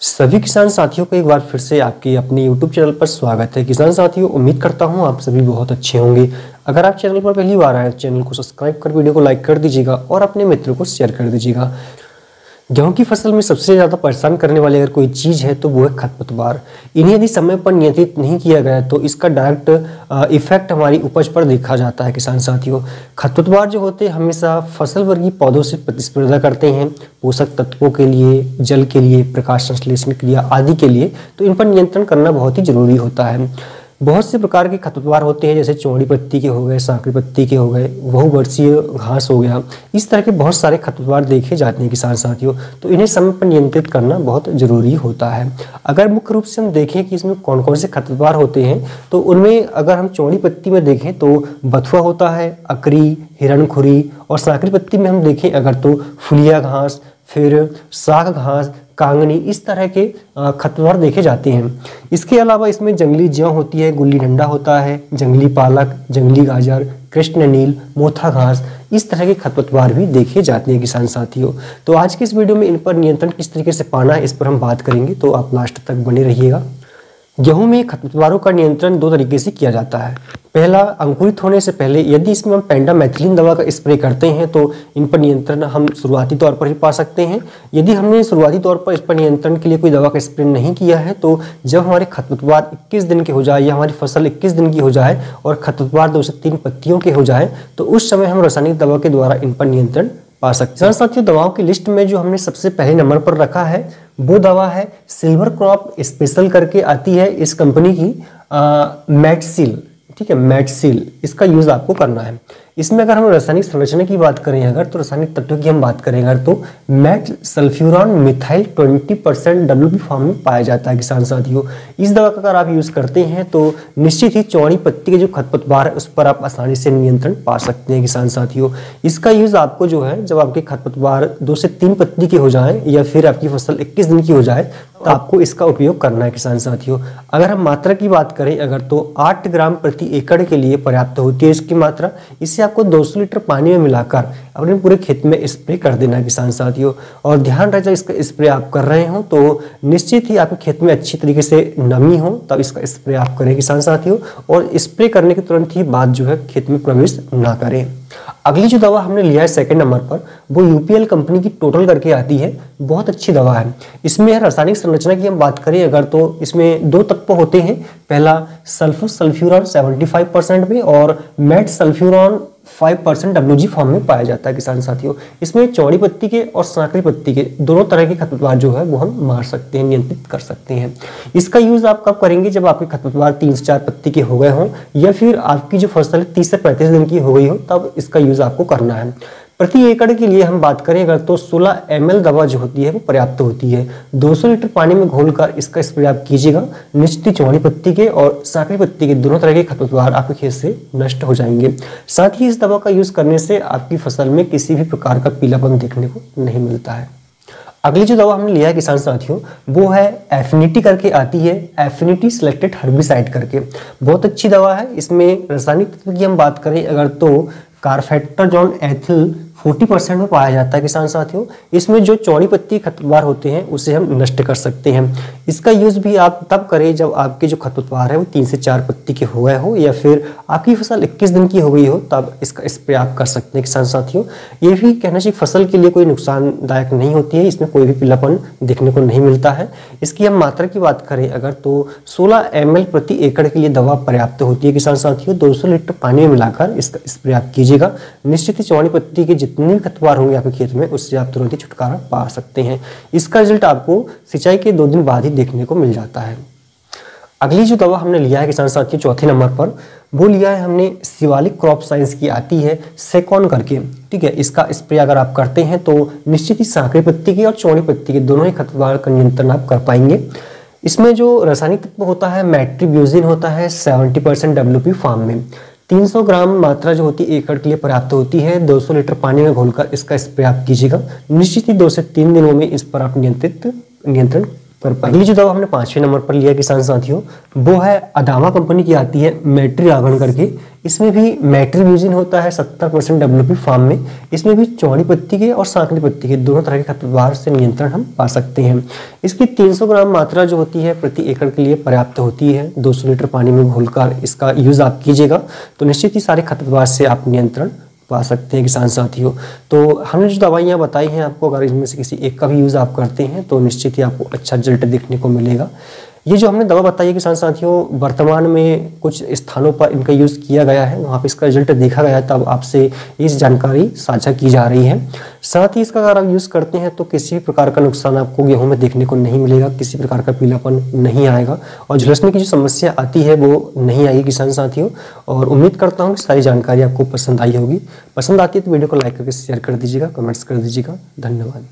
सभी किसान साथियों को एक बार फिर से आपके अपने YouTube चैनल पर स्वागत है। किसान साथियों, उम्मीद करता हूं आप सभी बहुत अच्छे होंगे। अगर आप चैनल पर पहली बार आए, चैनल को सब्सक्राइब कर वीडियो को लाइक कर दीजिएगा और अपने मित्रों को शेयर कर दीजिएगा। गेहूं की फसल में सबसे ज़्यादा परेशान करने वाली अगर कोई चीज़ है तो वो है खरपतवार। इन्हें यदि समय पर नियंत्रित नहीं किया गया तो इसका डायरेक्ट इफेक्ट हमारी उपज पर देखा जाता है। किसान साथियों, खरपतवार जो होते हैं हमेशा फसल वर्गीय पौधों से प्रतिस्पर्धा करते हैं, पोषक तत्वों के लिए, जल के लिए, प्रकाश संश्लेषण क्रिया आदि के लिए। तो इन पर नियंत्रण करना बहुत ही जरूरी होता है। बहुत से प्रकार के खरपतवार होते हैं, जैसे चौड़ी पत्ती के हो गए, सांकड़ी पत्ती के हो गए, बहुवर्षीय घास हो गया। इस तरह के बहुत सारे खरपतवार देखे जाते हैं किसान साथियों। तो इन्हें समय पर नियंत्रित करना बहुत जरूरी होता है। अगर मुख्य रूप से हम देखें कि इसमें कौन कौन से खरपतवार होते हैं, तो उनमें अगर हम चौड़ी पत्ती में देखें तो बथुआ होता है, अकरी, हिरणखुरी, और सांकड़ी पत्ती में हम देखें अगर तो फुलिया घास, फिर साग घास, कांगनी, इस तरह के खरपतवार देखे जाते हैं। इसके अलावा इसमें जंगली ज्यों होती है, गुल्ली डंडा होता है, जंगली पालक, जंगली गाजर, कृष्ण नील, मोथा घास, इस तरह के खरपतवार भी देखे जाते हैं किसान साथियों। तो आज की इस वीडियो में इन पर नियंत्रण किस तरीके से पाना है, इस पर हम बात करेंगे, तो आप लास्ट तक बने रहिएगा। गेहूं में खरपतवारों का नियंत्रण दो तरीके से किया जाता है। पहला, अंकुरित होने से पहले यदि इसमें हम पेंडामेथिलीन दवा का स्प्रे करते हैं तो इन पर नियंत्रण हम शुरुआती तौर पर ही पा सकते हैं। यदि हमने शुरुआती तौर पर इस पर नियंत्रण के लिए कोई दवा का स्प्रे नहीं किया है तो जब हमारे खरपतवार 21 दिन के हो जाए या हमारी फसल 21 दिन की हो जाए और खरपतवार 2 से 3 पत्तियों के हो जाए तो उस समय हम रासायनिक दवा के द्वारा इन पर नियंत्रण पा सकते हैं। साथियों, दवाओं की लिस्ट में जो हमने सबसे पहले नंबर पर रखा है वो दवा है सिल्वर क्रॉप स्पेशल करके आती है इस कंपनी की मैटसील। ठीक है, मैटसील, इसका यूज आपको करना है। इसमें अगर हम रासायनिक संरचना की बात करें अगर, तो रासायनिक तत्व की हम बात करें अगर, तो मैट सल्फ्यूरॉन मिथाइल 20% WP फॉर्म में पाया जाता है किसान साथियों। इस दवा का अगर आप यूज करते हैं तो निश्चित ही चौड़ी पत्ती के जो खरपतवार है उस पर आप आसानी से नियंत्रण पा सकते हैं किसान साथियों। इसका यूज आपको जो है जब आपके खरपतवार 2 से 3 पत्ती के हो जाए या फिर आपकी फसल 21 दिन की हो जाए तो आपको इसका उपयोग करना है किसान साथियों। अगर हम मात्रा की बात करें अगर, तो 8 ग्राम प्रति एकड़ के लिए पर्याप्त होती है इसकी मात्रा। इसे आपको 200 लीटर पानी में मिलाकर अपने पूरे खेत में स्प्रे कर देना है किसान साथियों। और ध्यान रहे, जब इसका स्प्रे आप कर रहे हो तो निश्चित ही आपके खेत में अच्छी तरीके से नमी हो तब इसका स्प्रे आप करें किसान साथियों। और स्प्रे करने के तुरंत ही बाद जो है खेत में प्रवेश ना करें। अगली जो दवा हमने लिया है सेकंड नंबर पर, वो यूपीएल कंपनी की टोटल करके आती है। बहुत अच्छी दवा है। इसमें रासायनिक संरचना की हम बात करें अगर, तो इसमें 2 तत्व होते हैं। पहला सल्फोसल्फ्यूरॉन 75% में और मेट सल्फ्यूरॉन 5% WG फॉर्म में पाया जाता है किसान साथियों। इसमें चौड़ी पत्ती के और सांकड़ी पत्ती के दोनों तरह के खरपतवार जो है वो हम मार सकते हैं, नियंत्रित कर सकते हैं। इसका यूज आप कब करेंगे, जब आपके खरपतवार 3 से 4 पत्ती के हो गए हों या फिर आपकी जो फसल 30 से 35 दिन की हो गई हो, तब इसका यूज आपको करना है। प्रति एकड़ के लिए हम बात करें अगर, तो 16 ml दवा जो होती है वो पर्याप्त होती है। 200 लीटर पानी में घोलकर इसका स्प्रे आप कीजिएगा। निश्चित ही चौड़ी पत्ती के और सांकड़ी पत्ती के दोनों तरह के खरपतवार आपके खेत से नष्ट हो जाएंगे। साथ ही इस दवा का यूज करने से आपकी फसल में किसी भी प्रकार का पीलापन देखने को नहीं मिलता है। अगली जो दवा हमने लिया है किसान साथियों वो है एफिनिटी करके आती है, एफिनिटी सिलेक्टेड हर्बिसाइड करके। बहुत अच्छी दवा है। इसमें रासायनिक तत्व की हम बात करें अगर, तो कार्फेक्टाजोन एथिल 40% में पाया जाता है किसान साथियों। इसमें जो चौड़ी पत्ती खरपतवार होते हैं उसे हम नष्ट कर सकते हैं। इसका यूज भी आप तब करें जब आपके जो खरपतवार है वो 3 से 4 पत्ती के हो गए हो या फिर आपकी फसल 21 दिन की हो गई हो, तब इसका स्प्रे आप कर सकते हैं किसान साथियों। ये भी कहना चाहिए फसल के लिए कोई नुकसानदायक नहीं होती है। इसमें कोई भी पीलापन देखने को नहीं मिलता है। इसकी हम मात्रा की बात करें अगर, तो 16 ml प्रति एकड़ के लिए दवा पर्याप्त होती है किसान साथियों। 200 लीटर पानी में मिलाकर इसका स्प्रे आप कीजिएगा। निश्चित ही चौड़ी पत्ती के जितने भी खरपतवार होंगे आपके खेत में उससे आप तुरंत ही छुटकारा पा सकते हैं। इसका रिजल्ट आपको सिंचाई के 2 दिन बाद ही देखने को मिल जाता है। अगली जो दवा हमने लिया है किसान साथियों चौथे नंबर पर, वो लिया है हमने शिवालिक क्रॉप साइंस की आती है सेकॉन करके। ठीक है, इसका स्प्रे अगर आप करते हैं तो निश्चित ही सांकड़ी पत्ती के और चौड़ी पत्ती के दोनों ही खरपतवार का नियंत्रण आप कर पाएंगे। इसमें जो रासायनिक तत्व होता है मैट्रिब्यूजिन होता है 70% WP फॉर्म में। 300 ग्राम मात्रा जो होती है एकड़ के लिए पर्याप्त होती है। 200 लीटर पानी में घोलकर इसका स्प्रे आप कीजिएगा। निश्चित ही 2 से 3 दिनों में इस पर आप नियंत्रण कर पाए। अगली जो दवा हमने 5वें नंबर पर लिया किसान साथियों, वो है अदामा कंपनी की आती है मेट्रिलागन करके। इसमें भी मेट्रिब्यूजिन होता है 70% WP फार्म में। इसमें भी चौड़ी पत्ती के और सांकड़ी पत्ती के दोनों तरह के खरपतवार से नियंत्रण हम पा सकते हैं। इसकी 300 ग्राम मात्रा जो होती है प्रति एकड़ के लिए पर्याप्त होती है। 200 लीटर पानी में घोलकर इसका यूज आप कीजिएगा तो निश्चित ही सारे खरपतवार से आप नियंत्रण पा सकते हैं किसान साथियों। तो हमने जो दवाइयाँ बताई हैं आपको, अगर इनमें से किसी एक का भी यूज़ आप करते हैं तो निश्चित ही आपको अच्छा रिजल्ट देखने को मिलेगा। ये जो हमने दवा बताई है किसान साथियों, वर्तमान में कुछ स्थानों पर इनका यूज़ किया गया है, वहाँ पे इसका रिजल्ट देखा गया है, तब आपसे इस जानकारी साझा की जा रही है। साथ ही इसका अगर आप यूज़ करते हैं तो किसी भी प्रकार का नुकसान आपको गेहूं में देखने को नहीं मिलेगा, किसी प्रकार का पीलापन नहीं आएगा और झुलसने की जो समस्या आती है वो नहीं आएगी किसान साथियों। और उम्मीद करता हूँ कि सारी जानकारी आपको पसंद आई होगी। पसंद आती है तो वीडियो को लाइक करके शेयर कर दीजिएगा, कमेंट्स कर दीजिएगा। धन्यवाद।